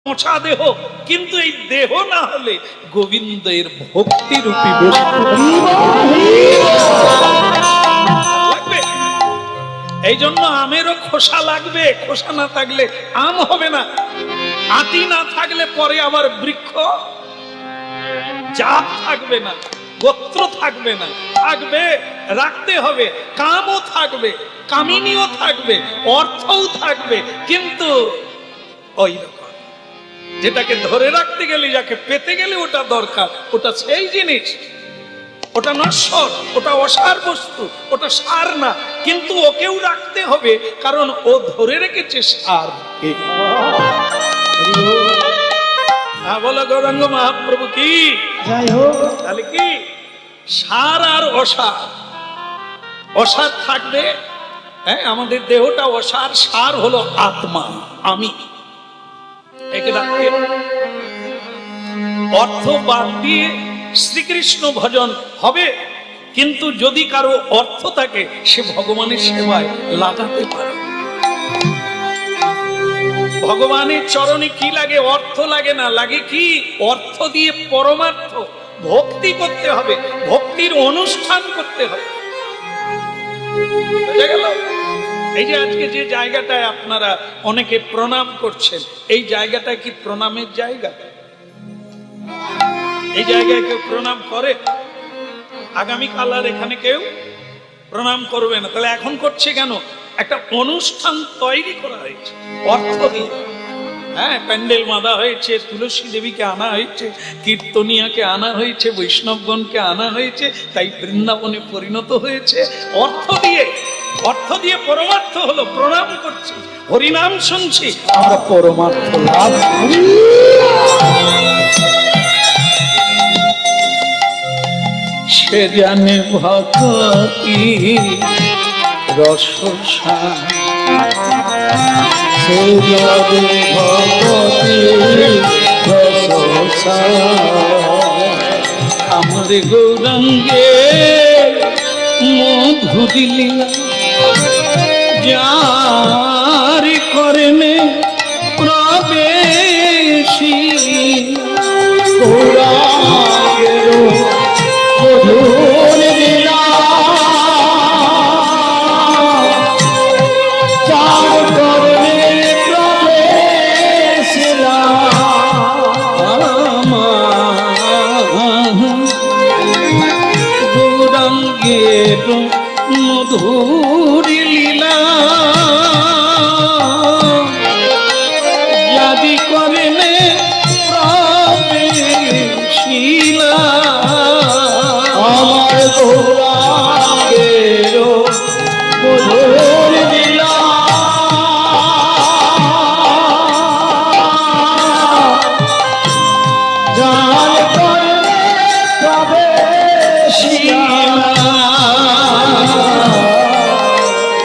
মোছা দেহ, কিন্তু এই দেহ না হলে গোবিন্দের ভক্তি রূপী বস্তু লাগবে। এই জন্য আমেরও খোসা লাগবে, খোসা না থাকলে আম হবে না, আটি না থাকলে পরে আবার বৃক্ষ জাত থাকবে না, গোত্র থাকবে না, থাকবে, রাখতে হবে, কামও থাকবে, কামিনীও থাকবে, অর্থও থাকবে, কিন্তু ওই যেটাকে ধরে রাখতে গেলে, যাকে পেতে গেলে ওটা দরকার, ওটা সেই জিনিস, ওটা নশ্বর, ওটা অসার বস্তু, ওটা সার না, কিন্তু ওকেও রাখতে হবে, কারণ ও ধরে রেখেছে সার। বলো গৌরাঙ্গ মহাপ্রভু কি জয় হোক। তাহলে কি সার আর অসার, অসার থাকবে, হ্যাঁ আমাদের দেহটা অসার, সার হলো আত্মা, আমি। অর্থ বাদ দিয়ে শ্রীকৃষ্ণ ভজন হবে, কিন্তু যদি কারো অর্থ থাকে সে ভগবানের সেবায় লাগাতে পারে। ভগবানের চরণে কি লাগে? অর্থ লাগে না, লাগে কি? অর্থ দিয়ে পরমার্থ ভক্তি করতে হবে, ভক্তির অনুষ্ঠান করতে হবে। বুঝা গেল? এই যে আজকে যে জায়গাটায় আপনারা অনেকে প্রণাম করছেন, এই জায়গাটা কি প্রণামের জায়গা? এই জায়গায় কেউ প্রণাম করে? আগামীকাল আর এখানে কেউ প্রণাম করবে না, তাহলে এখন করছে কেন? একটা অনুষ্ঠান তৈরি করা হয়েছে অর্থ দিয়ে। হ্যাঁ, প্যান্ডেল বাঁধা হয়েছে, তুলসী দেবীকে আনা হয়েছে, কীর্তনিয়াকে আনা হয়েছে, বৈষ্ণবগণকে আনা হয়েছে, তাই বৃন্দাবনে পরিণত হয়েছে অর্থ দিয়ে। অর্থ দিয়ে পরমার্থ হলো প্রণাম করছি, হরিনাম শুনছি, আমরা পরমার্থ লাভ। সে জানে ভক্তি রসসা, সে জানে ভক্তি রসসা, আমার গৌরাঙ্গে মধুরি লীলা যার করনে প্রবেশী, গৌরাঙ্গের মধুর লীলা যার করনে প্রবেশী, গৌরাঙ্গের মধুর লীলা যাদি করনে প্রবেশিলা, আমার গৌরাঙ্গের মধুর লীলা যার করনে প্রবেশিলা,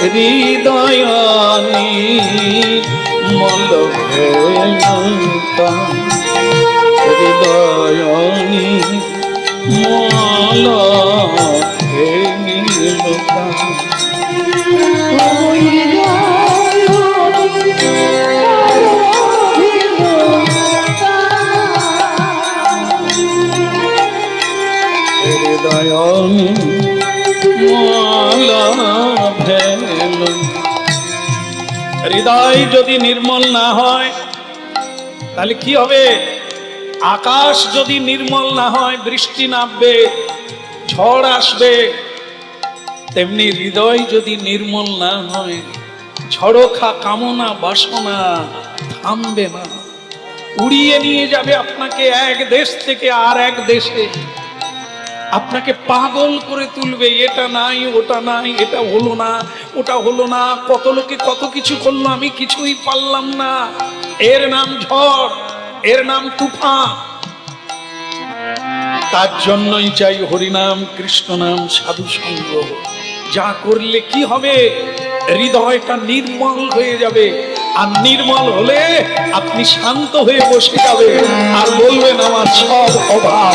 হৃদয়ানি মল ভেলতা, হৃদয়ানি মল ভেলতা, হৃদয়ানি মল ভেল। হৃদয় যদি নির্মল না হয় তাহলে কি হবে? আকাশ যদি নির্মল না হয় বৃষ্টি নামবে, ঝড় আসবে, তেমনি হৃদয় যদি নির্মল না হয় ঝড়োখা কামনা বাসনা থামবে না, উড়িয়ে নিয়ে যাবে আপনাকে এক দেশ থেকে আর এক দেশে, আপনাকে পাগল করে তুলবে। এটা নাই, ওটা নাই, এটা হলো না, ওটা হলো না, কত লোকে কত কিছু করলো, আমি কিছুই পারলাম না। এর নাম ঝড়, এর নাম তুফান। তার জন্যই চাই হরিনাম, কৃষ্ণ নাম, সাধু সঙ্গ। যা করলে কি হবে? হৃদয়টা নির্মল হয়ে যাবে, আর নির্মল হলে আপনি শান্ত হয়ে বসে যাবে, আর বলবেন আমার সব অভাব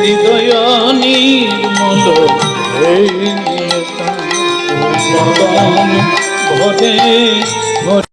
হৃদয় নির্মল বদন ভরে ভরে